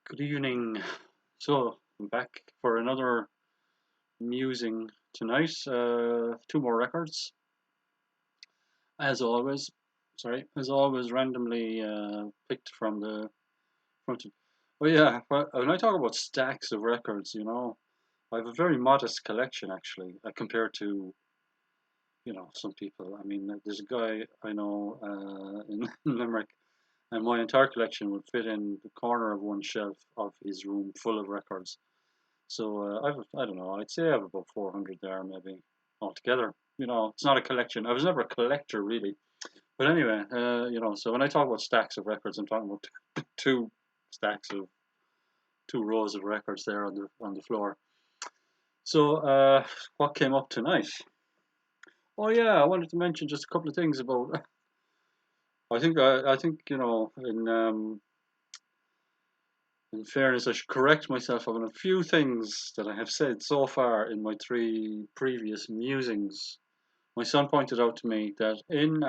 Good evening. So, I'm back for another musing tonight. Two more records, as always. Sorry, as always, randomly picked from the front. Oh yeah, when I talk about stacks of records, I have a very modest collection actually, compared to some people. I mean, there's a guy I know in Limerick, and my entire collection would fit in the corner of one shelf of his room full of records. So I don't know. I'd say I have about 400 there, maybe altogether. It's not a collection. I was never a collector really, but anyway, So when I talk about stacks of records, I'm talking about two stacks of two rows of records there on the floor. So what came up tonight? Oh yeah, I wanted to mention just a couple of things about. I think in fairness, I should correct myself on a few things that I have said so far in my three previous musings. My son pointed out to me that in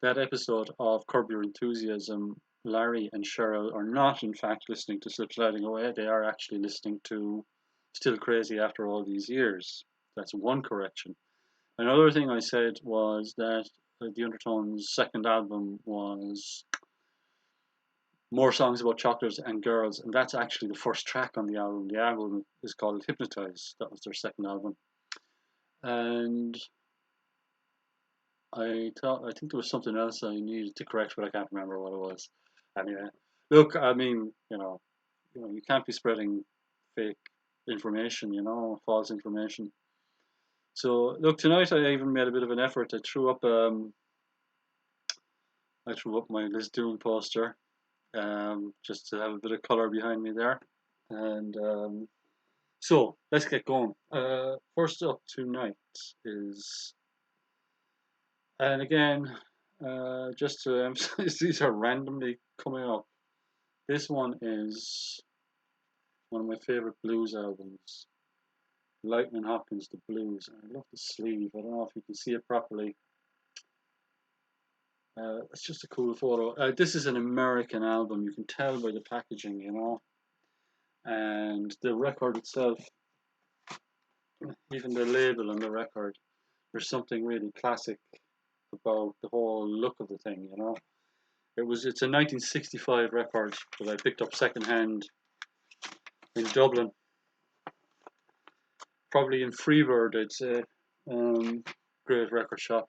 that episode of Curb Your Enthusiasm, Larry and Cheryl are not, in fact, listening to Slip Sliding Away. They are actually listening to Still Crazy After All These Years. That's one correction. Another thing I said was that the Undertones' second album was more songs about chocolates and girls, and that's actually the first track on the album. The album is called Hypnotize. That was their second album. And I think there was something else I needed to correct, but I can't remember what it was. Anyway, look, I mean, you can't be spreading fake information, false information. So look, tonight I even made a bit of an effort. I threw up my Liz Doom poster, just to have a bit of color behind me there, and so let's get going. First up tonight is, and again, just to emphasize, these are randomly coming up. This one is one of my favorite blues albums, Lightning Hopkins, The Blues. I love the sleeve. I don't know if you can see it properly. It's just a cool photo. This is an American album. You can tell by the packaging, and the record itself, even the label on the record. There's something really classic about the whole look of the thing. It's a 1965 record that I picked up secondhand in Dublin, probably in Freebird, I'd say. Great record shop.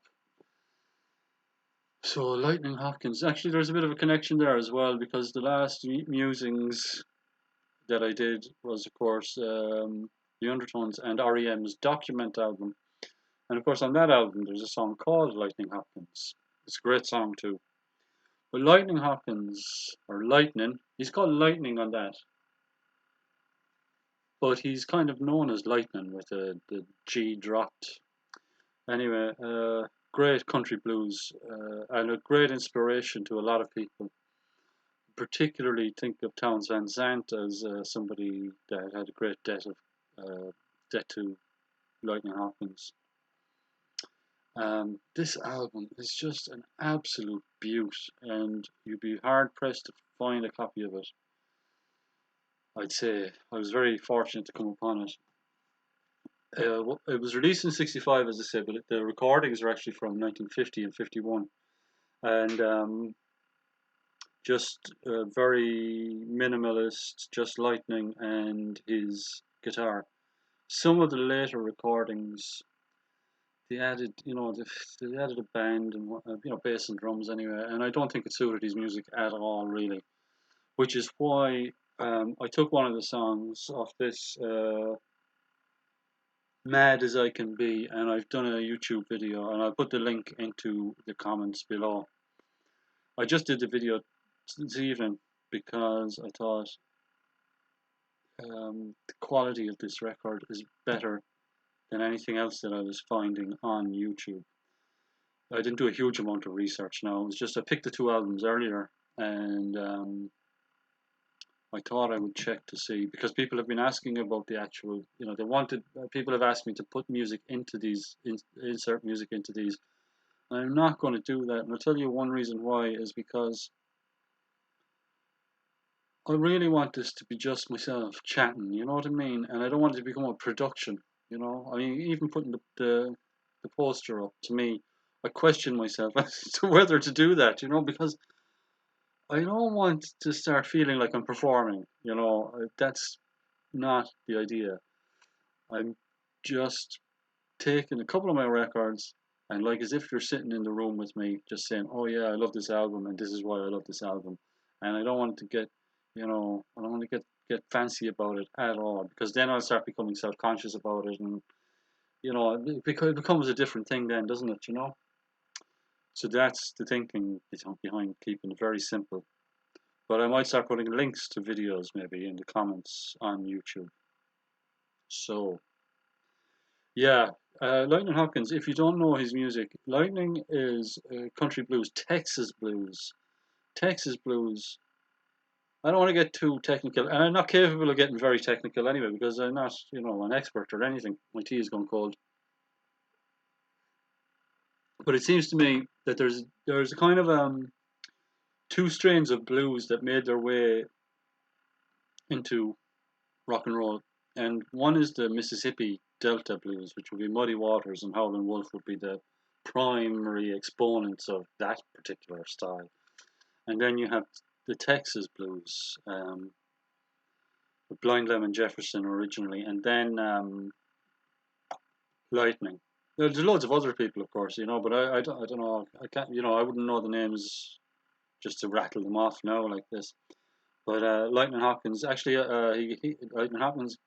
So Lightning Hopkins. Actually, there's a bit of a connection there as well, because the last musings that I did was, of course, the Undertones and REM's Document album. And of course, on that album, there's a song called Lightning Hopkins. It's a great song too. But Lightning Hopkins, or Lightning, he's called Lightning on that, but he's kind of known as Lightning with the G dropped. Anyway, great country blues, and a great inspiration to a lot of people. Particularly think of Townes Van Zandt as somebody that had a great debt to Lightning Hopkins. This album is just an absolute beaut, and you'd be hard pressed to find a copy of it. I'd say I was very fortunate to come upon it. It was released in '65, as I said, but the recordings are actually from 1950 and '51, and just very minimalist, just Lightning and his guitar. Some of the later recordings, they added, they added a band and bass and drums anyway, and I don't think it suited his music at all, really. Which is why I took one of the songs off this. Mad as I Can Be, and I've done a YouTube video, and I'll put the link into the comments below. I just did the video this evening because I thought the quality of this record is better than anything else that I was finding on YouTube. I didn't do a huge amount of research now. It was just I picked the two albums earlier, and I thought I would check to see, because people have been asking about the actual, people have asked me to put music into these, insert music into these. And I'm not going to do that. And I'll tell you one reason why is because I really want this to be just myself chatting, you know what I mean? And I don't want it to become a production, you know? I mean, even putting the poster up, to me, I question myself as to whether to do that, you know, because I don't want to start feeling like I'm performing, you know? That's not the idea. I'm just taking a couple of my records and like as if you're sitting in the room with me, just saying, "Oh yeah, I love this album, and this is why I love this album," and I don't want to get, you know, I don't want to get fancy about it at all because then I'll start becoming self-conscious about it, and you know, it becomes a different thing then, doesn't it? You know. So that's the thinking behind keeping it very simple. But I might start putting links to videos maybe in the comments on YouTube. So yeah, Lightning Hopkins. If you don't know his music, Lightning is country blues, Texas blues. Texas blues. I don't want to get too technical, and I'm not capable of getting very technical anyway because I'm not, you know, an expert or anything. My tea has gone cold. But it seems to me that there's a kind of two strains of blues that made their way into rock and roll, and one is the Mississippi Delta blues, which would be Muddy Waters and Howlin' Wolf would be the primary exponents of that particular style. And then you have the Texas blues, with Blind Lemon Jefferson originally, and then Lightning. There's loads of other people, of course, you know, but I don't know. I can't, you know, I wouldn't know the names just to rattle them off now like this. But Lightning Hopkins, actually, Lightning Hopkins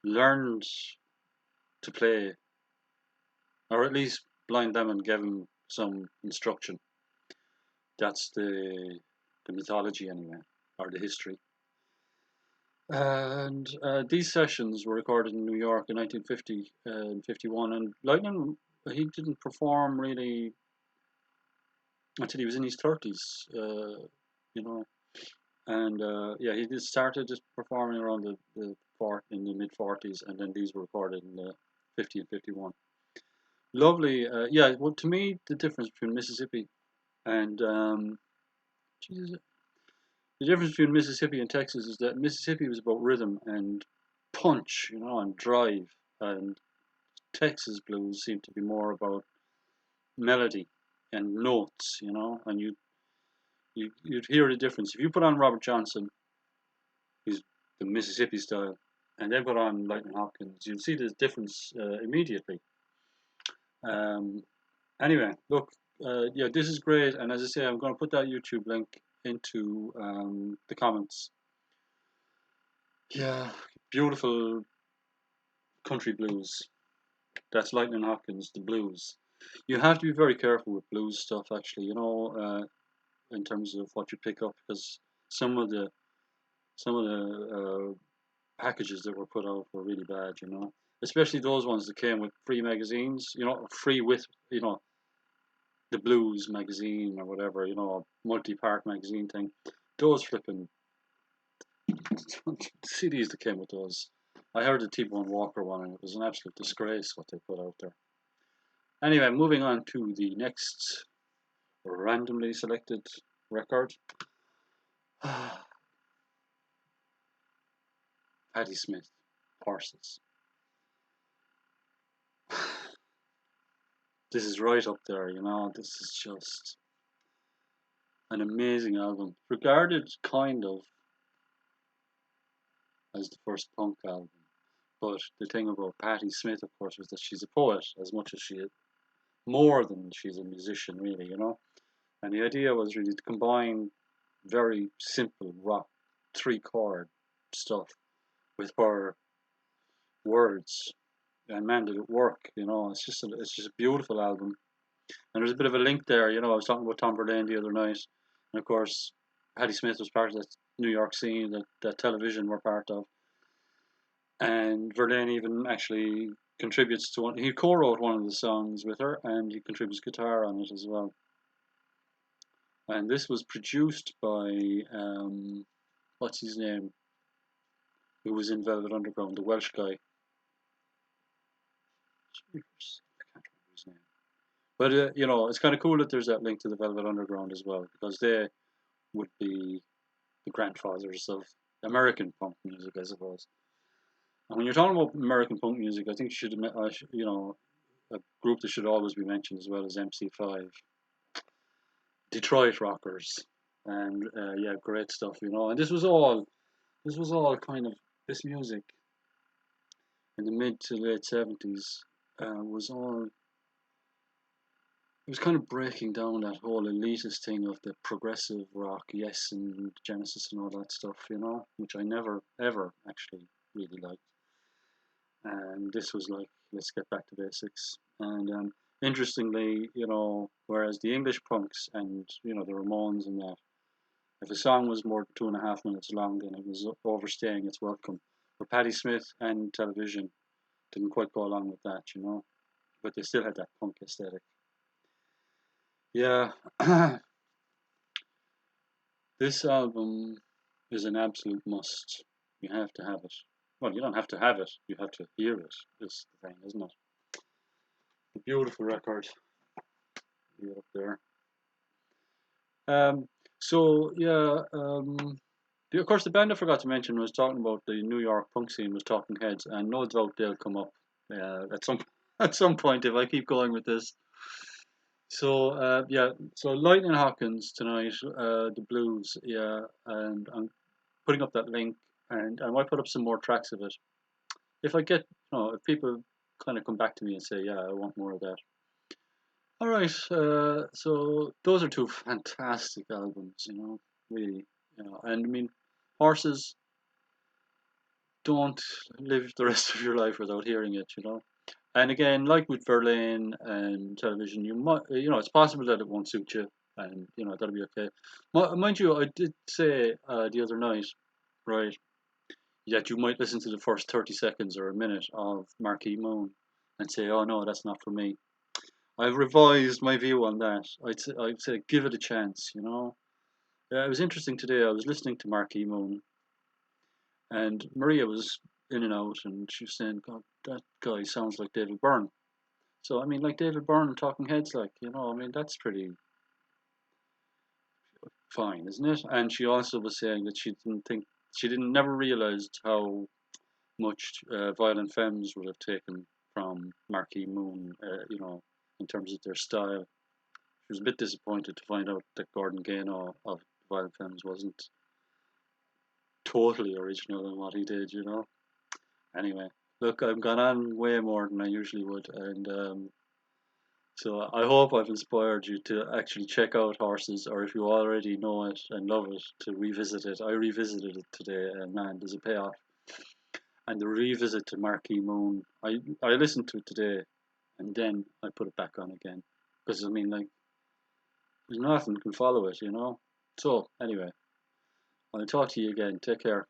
learned to play, or at least Blind Lemon gave him some instruction. That's the mythology anyway, or the history. And these sessions were recorded in New York in 1950 and 51. And Lightning, he didn't perform really until he was in his 30s, you know. And yeah, he just started just performing around in the mid 40s, and then these were recorded in the 50 and 51. Lovely, yeah. Well, to me, the difference between Mississippi and Jesus, the difference between Mississippi and Texas is that Mississippi was about rhythm and punch, you know, and drive, and Texas blues seem to be more about melody and notes, you know, and you'd hear the difference if you put on Robert Johnson, he's the Mississippi style, and then put on Lightning Hopkins, you'll see the difference immediately. Um, anyway, look, yeah, this is great, and as I say, I'm going to put that YouTube link into the comments. Yeah, beautiful country blues. That's Lightning Hopkins, the blues. You have to be very careful with blues stuff, actually. You know, in terms of what you pick up, because some of the packages that were put out were really bad. You know, especially those ones that came with free magazines. You know, free with the blues magazine or whatever. You know, multi-part magazine thing. Those flipping CDs that came with those. I heard the T-Bone Walker one, and it was an absolute disgrace what they put out there. Anyway, moving on to the next randomly selected record. Patti Smith, Horses. This is right up there, you know. This is just an amazing album. Regarded kind of as the first punk album. But the thing about Patti Smith, of course, was that she's a poet as much as she is, more than she's a musician, really, you know. And the idea was really to combine very simple rock, three chord stuff with her words. And man, did it work! You know, it's just a beautiful album. And there's a bit of a link there. You know, I was talking about Tom Verlaine the other night, and of course, Patti Smith was part of that New York scene that television were part of. And Verlaine even actually contributes to one. He co-wrote one of the songs with her, and he contributes guitar on it as well. And this was produced by what's his name, who was in Velvet Underground, the Welsh guy. I can't remember his name. But you know, it's kind of cool that there's that link to the Velvet Underground as well, because they would be the grandfathers of American punk music, I suppose. And when you're talking about American punk music, I think a group that should always be mentioned as well as MC5, Detroit rockers, and yeah, great stuff, And this was all kind of this music in the mid to late '70s was all it was kind of breaking down that whole elitist thing of the progressive rock, Yes and Genesis and all that stuff, which I never ever actually really liked. And this was like, let's get back to basics. And interestingly, whereas the English punks and the Ramones and that, if a song was more than 2.5 minutes long, then it was overstaying its welcome. But Patti Smith and Television didn't quite go along with that. But they still had that punk aesthetic. Yeah, this album is an absolute must. You have to have it. Well, you don't have to have it. You have to hear it. Is the thing, isn't it? A beautiful record. Up there. Um, so yeah, of course the band I forgot to mention was talking about the New York punk scene was Talking Heads, and no doubt they'll come up at some at some point if I keep going with this. So yeah, so Lightning Hopkins tonight, the blues, yeah, and I'm putting up that link, and I might put up some more tracks of it if I get, if people kind of come back to me and say, yeah, I want more of that. All right, so those are two fantastic albums, really, and I mean, Horses, don't live the rest of your life without hearing it. And again, like with Berlin and Television, you might, it's possible that it won't suit you, and that'll be okay. Mind you, I did say the other night, right, that you might listen to the first 30 seconds or a minute of Marquee Moon and say, oh no, that's not for me. I've revised my view on that. I'd say give it a chance. Yeah, it was interesting today. I was listening to Marquee Moon, and Maria was in and out, and she was saying, "God, that guy sounds like David Byrne." So I mean, like David Byrne and Talking Heads, I mean, that's pretty fine, isn't it? And she also was saying that she didn't never realized how much Violent Femmes would have taken from Marquee Moon, in terms of their style. She was a bit disappointed to find out that Gordon Gano of Violent Femmes wasn't totally original in what he did. Anyway, look, I've gone on way more than I usually would, and so I hope I've inspired you to actually check out Horses, or if you already know it and love it, to revisit it. I revisited it today, and man, there's a payoff. And the revisit to Marquee Moon, I listened to it today, and then I put it back on again, because I mean, like, there's nothing can follow it. So anyway, I'll talk to you again. Take care.